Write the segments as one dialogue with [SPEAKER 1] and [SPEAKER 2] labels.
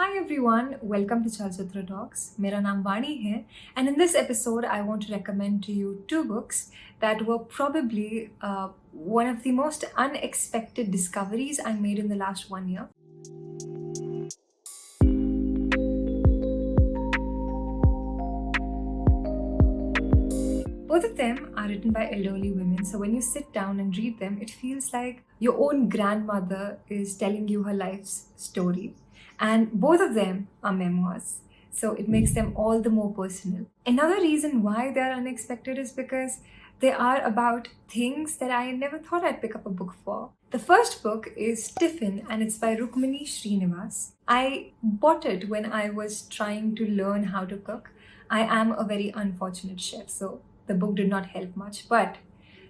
[SPEAKER 1] Hi everyone, welcome to Chalchitra Talks. मेरा नाम वाणी है, and in this episode, I want to recommend to you two books that were probably one of the most unexpected discoveries I made in the last 1 year. Both of them are written by elderly women, so when you sit down and read them, it feels like your own grandmother is telling you her life's story. And both of them are memoirs, so it makes them all the more personal. Another reason why they're unexpected is because they are about things that I never thought I'd pick up a book for. The first book is Stiffen, and it's by Rukmini Srinivas. I bought it when I was trying to learn how to cook. I am a very unfortunate chef, so the book did not help much, but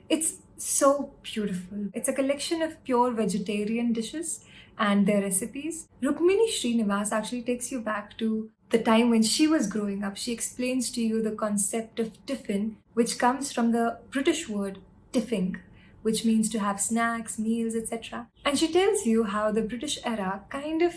[SPEAKER 1] it's so beautiful. It's a collection of pure vegetarian dishes and their recipes. Rukmini Srinivas actually takes you back to the time when she was growing up. She explains to you the concept of tiffin, which comes from the British word tiffing, which means to have snacks, meals, etc. And she tells you how the British era kind of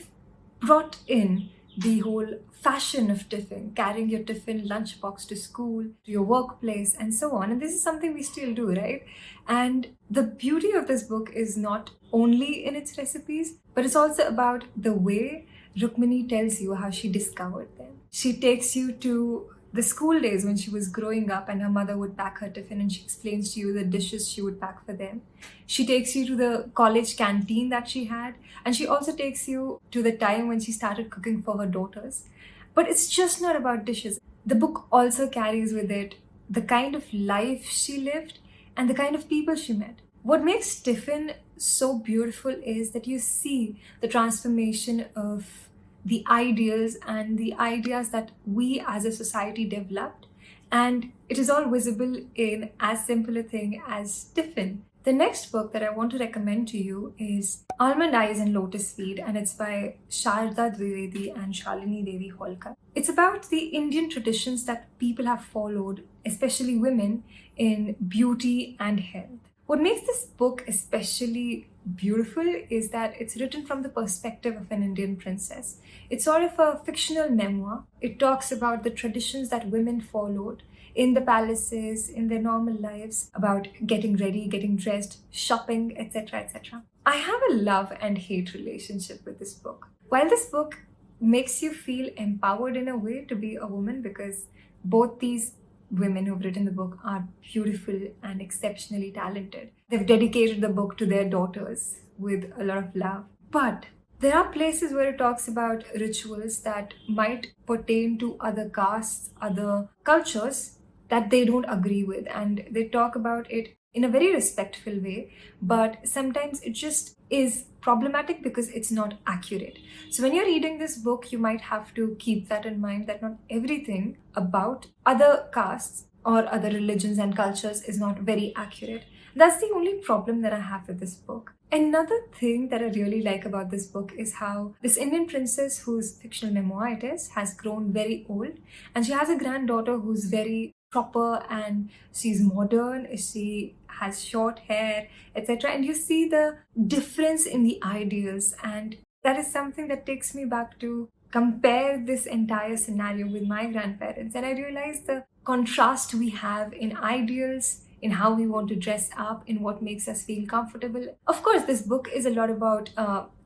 [SPEAKER 1] brought in the whole fashion of tiffin, carrying your tiffin lunchbox to school, to your workplace, and so on. And this is something we still do, right? And the beauty of this book is not only in its recipes, but it's also about the way Rukmini tells you how she discovered them. She takes you to the school days when she was growing up and her mother would pack her tiffin, and she explains to you the dishes she would pack for them. She takes you to the college canteen that she had, and she also takes you to the time when she started cooking for her daughters. But it's just not about dishes. The book also carries with it the kind of life she lived and the kind of people she met. What makes Tiffin so beautiful is that you see the transformation of the ideals and the ideas that we as a society developed, and it is all visible in as simple a thing as tiffin. The next book that I want to recommend to you is Almond Eyes and Lotus Feet, and it's by Sharda Dwivedi and Shalini Devi Holkar. It's about the Indian traditions that people have followed, especially women, in beauty and health. What makes this book especially beautiful is that it's written from the perspective of an Indian princess. It's sort of a fictional memoir. It talks about the traditions that women followed in the palaces, in their normal lives, about getting ready, getting dressed, shopping, etc., etc. I have a love and hate relationship with this book. While this book makes you feel empowered in a way to be a woman, because both these women who've written the book are beautiful and exceptionally talented. They've dedicated the book to their daughters with a lot of love. But there are places where it talks about rituals that might pertain to other castes, other cultures that they don't agree with. And they talk about it in a very respectful way, but sometimes it just is problematic because it's not accurate. So when you're reading this book, you might have to keep that in mind, that not everything about other castes or other religions and cultures is not very accurate. That's the only problem that I have with this book. Another thing that I really like about this book is how this Indian princess, whose fictional memoir it is, has grown very old, and she has a granddaughter who's very proper and she's modern, she has short hair, etc. And you see the difference in the ideals, and that is something that takes me back to compare this entire scenario with my grandparents. And I realized the contrast we have in ideals, in how we want to dress up, in what makes us feel comfortable. Of course, this book is a lot about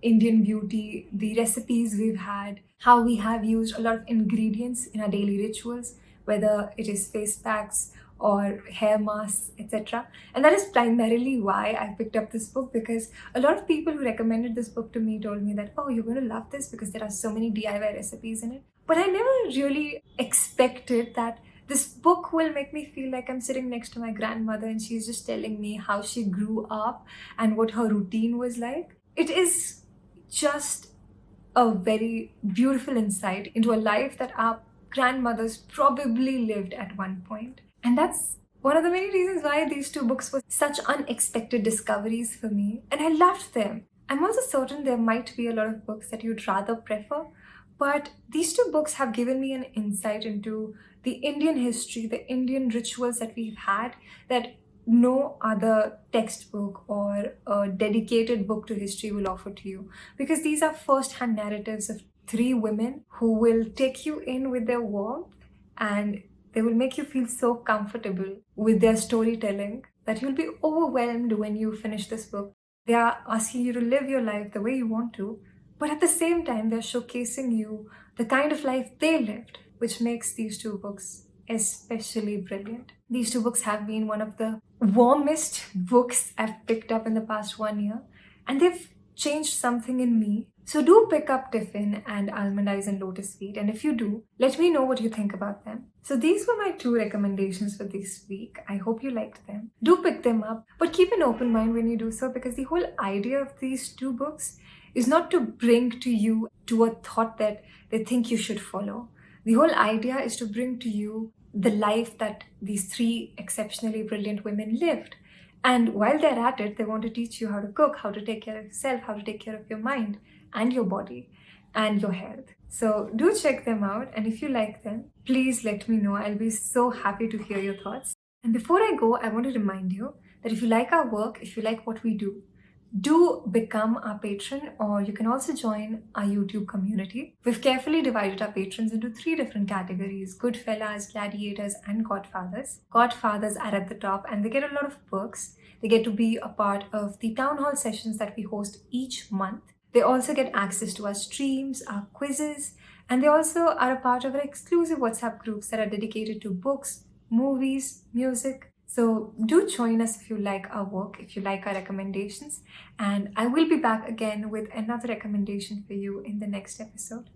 [SPEAKER 1] Indian beauty, the recipes we've had, how we have used a lot of ingredients in our daily rituals, whether it is face packs or hair masks, etc. And that is primarily why I picked up this book, because a lot of people who recommended this book to me told me that, oh, you're going to love this because there are so many DIY recipes in it. But I never really expected that this book will make me feel like I'm sitting next to my grandmother and she's just telling me how she grew up and what her routine was like. It is just a very beautiful insight into a life that our grandmothers probably lived at one point. And that's one of the many reasons why these two books were such unexpected discoveries for me. And I loved them. I'm also certain there might be a lot of books that you'd rather prefer, but these two books have given me an insight into the Indian history, the Indian rituals that we've had, that no other textbook or a dedicated book to history will offer to you, because these are first-hand narratives of three women who will take you in with their warmth, and they will make you feel so comfortable with their storytelling that you'll be overwhelmed when you finish this book. They are asking you to live your life the way you want to, but at the same time, they're showcasing you the kind of life they lived, which makes these two books especially brilliant. These two books have been one of the warmest books I've picked up in the past 1 year, and they've changed something in me. So do pick up Tiffin and Almond Eyes and Lotus Feet, and if you do, let me know what you think about them. So these were my 2 recommendations for this week. I hope you liked them. Do pick them up, but keep an open mind when you do so, because the whole idea of these 2 books is not to bring to you to a thought that they think you should follow. The whole idea is to bring to you the life that these 3 exceptionally brilliant women lived. And while they're at it, they want to teach you how to cook, how to take care of yourself, how to take care of your mind and your body and your health. So do check them out, and if you like them, please let me know. I'll be so happy to hear your thoughts. And before I go, I want to remind you that if you like our work, if you like what we do become our patron, or you can also join our YouTube community. We've carefully divided our patrons into 3 different categories: Goodfellas, Gladiators, and Godfathers. Godfathers are at the top, and they get a lot of perks. They get to be a part of the town hall sessions that we host each month. They also get access to our streams, our quizzes, and they also are a part of our exclusive WhatsApp groups that are dedicated to books, movies, music. So do join us if you like our work, if you like our recommendations, and I will be back again with another recommendation for you in the next episode.